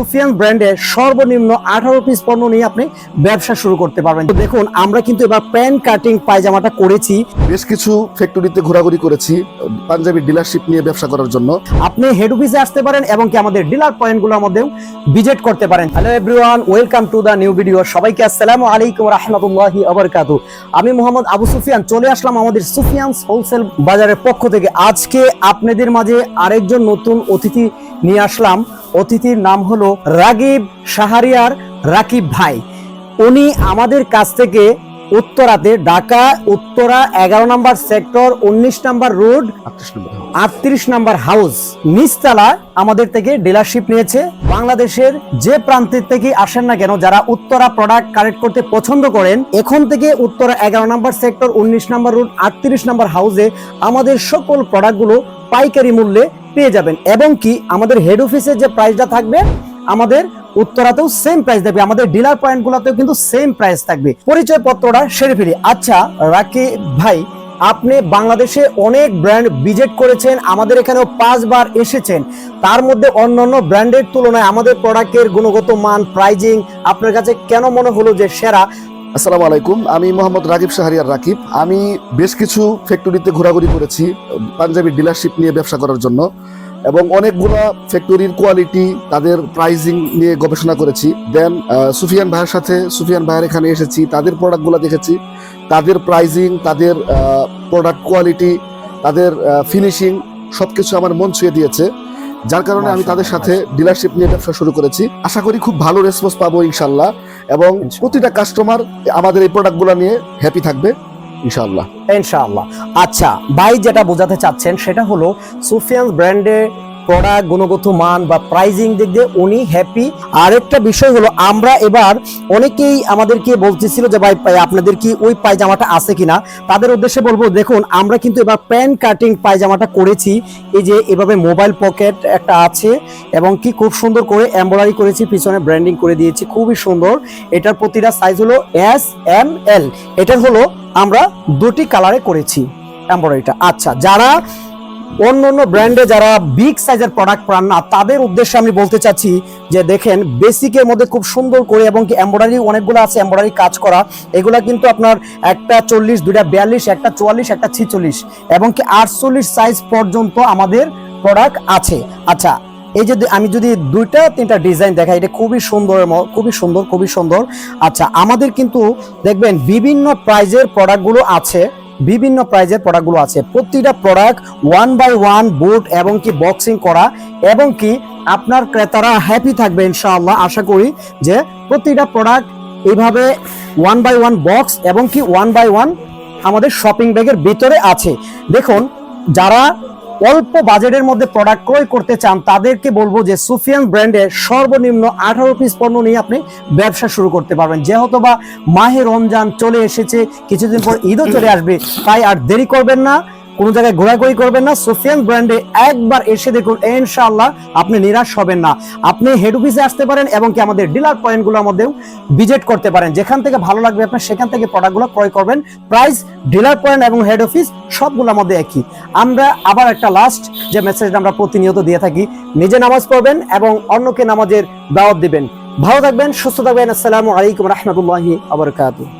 সুফিয়ান ব্র্যান্ডের সর্বনিম্ন 18 পিস পণ্য নিয়ে আপনি ব্যবসা শুরু করতে পারবেন। তো দেখুন, আমরা কিন্তু এবার প্যান্ট কাটিং পায়জামাটা করেছি। বেশ কিছু ফ্যাক্টরিতে ঘোরাঘুরি করেছি পাঞ্জাবি ডিলারশিপ নিয়ে ব্যবসা করার জন্য। আপনি হেড অফিসে আসতে পারেন এবং কি আমাদের ডিলার পয়েন্টগুলোর মধ্যেও ভিজিট করতে পারেন। Hello everyone, welcome to the new video. সবাইকে আসসালামু আলাইকুম ওয়া রাহমাতুল্লাহি ওয়া বারাকাতুহু। আমি মোহাম্মদ আবু সুফিয়ান চলে আসলাম আমাদের সুফিয়ানস হোলসেল বাজারের পক্ষ থেকে। আজকে আপনাদের মাঝে আরেকজন নতুন অতিথি নিয়ে আসলাম। অতিথির নাম হলো রাগিব শাহরিয়ার রাকিব ভাই। উনি আমাদের কাছ থেকে উত্তরাতে ঢাকা উত্তরা 11 নম্বর সেক্টর 19 নম্বর রোড 38 নম্বর হাউস নিচতলা আমাদের থেকে ডিলারশিপ নিয়েছে। বাংলাদেশের যে প্রান্তের থেকে আসেন না কেন, যারা উত্তরা প্রোডাক্ট কালেক্ট করতে পছন্দ করেন, এখন থেকে উত্তরা 11 নম্বর সেক্টর 19 নম্বর রোড 38 নম্বর হাউসে আমাদের সকল প্রোডাক্টগুলো পাইকারি মূল্যে পেয়ে যাবেন। এবং কি আমাদের হেড অফিসে যে প্রাইসটা থাকবে, আমাদের উত্তরাতেও সেম প্রাইস থাকবে, আমাদের ডিলার পয়েন্ট গুলোতেও কিন্তু সেম প্রাইস থাকবে। পরিচয় পত্রটা সেরে ফেলি। আচ্ছা রাকিব ভাই, আপনি বাংলাদেশে অনেক ব্র্যান্ড ভিজিট করেছেন, আমাদের এখানেও 5 বার এসেছেন। তার মধ্যে অন্যান্য ব্র্যান্ডের তুলনায় আমাদের প্রোডাক্টের গুণগত মান, প্রাইজিং আপনার কাছে কেন মনে হলো যে সেরা? আসসালামু আলাইকুম, আমি মোহাম্মদ রাগিব শাহরিয়ার রাকিব। আমি বেশ কিছু ফ্যাক্টরিতে ঘোরাঘুরি করেছি পাঞ্জাবি ডিলারশিপ নিয়ে ব্যবসা করার জন্য, এবং অনেকগুলো ফ্যাক্টরির কোয়ালিটি, তাদের প্রাইজিং নিয়ে গবেষণা করেছি। দেন সুফিয়ান ভাইয়ের সাথে সুফিয়ান ভাইয়ের এখানে এসেছি, তাদের প্রোডাক্টগুলো দেখেছি, তাদের প্রাইজিং, তাদের প্রোডাক্ট কোয়ালিটি, তাদের ফিনিশিং সবকিছু আমার মন ছুঁয়ে দিয়েছে। যার কারণে আমি তাদের সাথে ডিলারশিপ নিয়ে ব্যবসা শুরু করেছি। আশা করি খুব ভালো রেসপন্স পাবো ইনশাল্লাহ, এবং প্রতিটা কাস্টমার আমাদের এই প্রোডাক্টগুলো নিয়ে হ্যাপি থাকবে ইনশাআল্লাহ। ইনশাআল্লাহ। আচ্ছা ভাই, যেটা বোঝাতে চাচ্ছেন সেটা হলো সুফিয়ান ব্র্যান্ডের প্রোডাক্ট গুণগত মান বা প্রাইজিং দিক দিয়ে উনি হ্যাপি। আরেকটা বিষয় হলো, আমরা এবার অনেকেই আমাদেরকে বলতেছিল যে ভাই আপনাদের কি ওই পায়জামাটা আছে কিনা। তাদের উদ্দেশ্যে বলবো, দেখুন আমরা কিন্তু এবার প্যান্ট কাটিং পায়জামাটা করেছি। এই যে এভাবে মোবাইল পকেট একটা আছে এবং কি খুব সুন্দর করে এমব্রয়ডারি করেছি, পিছনে ব্র্যান্ডিং করে দিয়েছি, খুবই সুন্দর। এটার প্রতিটা সাইজ হলো S, M, L। এটার হলো আমরা দুটি কালারে করেছি এমব্রয়ডারিটা। আচ্ছা, যারা অন্য ব্র্যান্ডে যারা বিগ সাইজের প্রোডাক্ট পান না, তাদের উদ্দেশ্যে আমি বলতে চাচ্ছি যে দেখেন বেসিকের মধ্যে খুব সুন্দর করে এবং কি এমব্রয়ডারি অনেকগুলো আছে, এমব্রয়ডারি কাজ করা। এগুলা কিন্তু আপনার একটা 40, দুইটা 42, একটা 44, একটা 46 এবং কি 48 সাইজ পর্যন্ত আমাদের প্রোডাক্ট আছে। আচ্ছা, এই যে আমি যদি 2-3টা ডিজাইন দেখাই, এটা খুবই সুন্দর, খুবই সুন্দর, খুবই সুন্দর। আচ্ছা, আমাদের কিন্তু দেখবেন বিভিন্ন প্রাইজের প্রোডাক্টগুলো আছে, বিভিন্ন প্রাইজের প্রোডাক্টগুলো আছে। প্রতিটা প্রোডাক্ট 1 বাই 1 বোর্ড এবং কি বক্সিং করা, এবং কি আপনার ক্রেতারা হ্যাপি থাকবে ইনশাআল্লাহ। আশা করি যে প্রতিটা প্রোডাক্ট এইভাবে 1 বাই 1 বক্স এবং কি 1 বাই 1 আমাদের শপিং ব্যাগের ভিতরে আছে। দেখুন, যারা অল্প বাজেটের মধ্যে প্রোডাক্ট ক্রয় করতে চান, তাদেরকে বলবো যে সুফিয়ান ব্র্যান্ডের সর্বনিম্ন 18 পিস পণ্য নিয়ে আপনি ব্যবসা শুরু করতে পারবেন। যেহেতু বা মাহে রমজান চলে এসেছে, কিছুদিন পর ঈদও চলে আসবে, তাই আর দেরি করবেন না, কোনো জায়গায় ঘোরাঘুরি করবেন না, সুফিয়ান ব্র্যান্ডে একবার এসে দেখুন, ইনশাআল্লাহ আপনি নিরাশ হবেন না। আপনি হেড অফিসে আসতে পারেন এবং কি আমাদের ডিলার পয়েন্টগুলোর মধ্যেও ভিজিট করতে পারেন। যেখান থেকে ভালো লাগবে আপনার সেখান থেকে প্রোডাক্টগুলো ক্রয় করবেন। প্রাইস, ডিলার পয়েন্ট এবং হেড অফিস সবগুলোর মধ্যে একই। আমরা আবার একটা লাস্ট যে মেসেজটা আমরা প্রতিনিয়ত দিয়ে থাকি, নিজে নামাজ পড়বেন এবং অন্যকে নামাজের দাওয়াত দিবেন। ভালো থাকবেন, সুস্থ থাকবেন। আসসালামু আলাইকুম রহমতুল্লাহি ওয়া বারাকাতুহু।